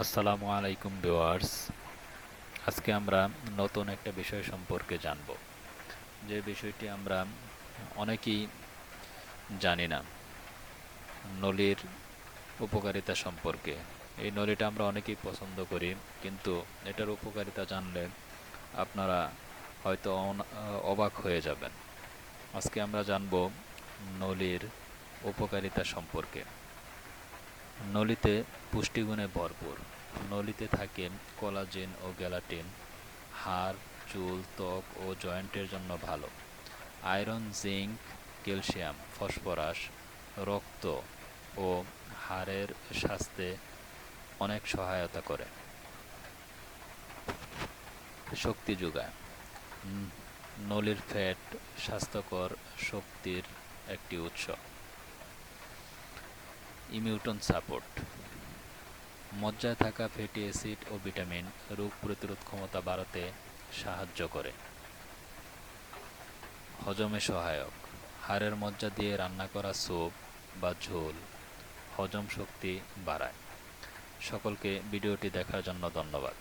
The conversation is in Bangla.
আসসালামু আলাইকুম ভিউয়ার্স। আজকে আমরা নতুন একটা বিষয় সম্পর্কে জানব, যে বিষয়টি আমরা অনেকেই জানি না। নলির উপকারিতা সম্পর্কে। এই নলিটা আমরা অনেকেই পছন্দ করি, কিন্তু এটার উপকারিতা জানলে আপনারা হয়তো অবাক হয়ে যাবেন। আজকে আমরা জানব নলির উপকারিতা সম্পর্কে। নলিতে পুষ্টিগুণে ভরপুর। নলিতে থাকে কোলাজেন ও গ্যালাটিন, হাড়, চুল, ত্বক ও জয়েন্টের জন্য ভালো। আয়রন, জিঙ্ক, ক্যালসিয়াম, ফসফরাস রক্ত ও হাড়ের স্বাস্থ্যে অনেক সহায়তা করে। শক্তি যোগায়। নলির ফ্যাট স্বাস্থ্যকর শক্তির একটি উৎস। Immune support. মজ্জায় থাকা ফ্যাটি অ্যাসিড ও ভিটামিন রোগ প্রতিরোধ ক্ষমতা বাড়াতে সাহায্য করে। হজমে সহায়ক। হাড়ের মজ্জা দিয়ে রান্না করা স্যুপ বা ঝোল হজম শক্তি বাড়ায়। সকলকে ভিডিওটি দেখার জন্য ধন্যবাদ।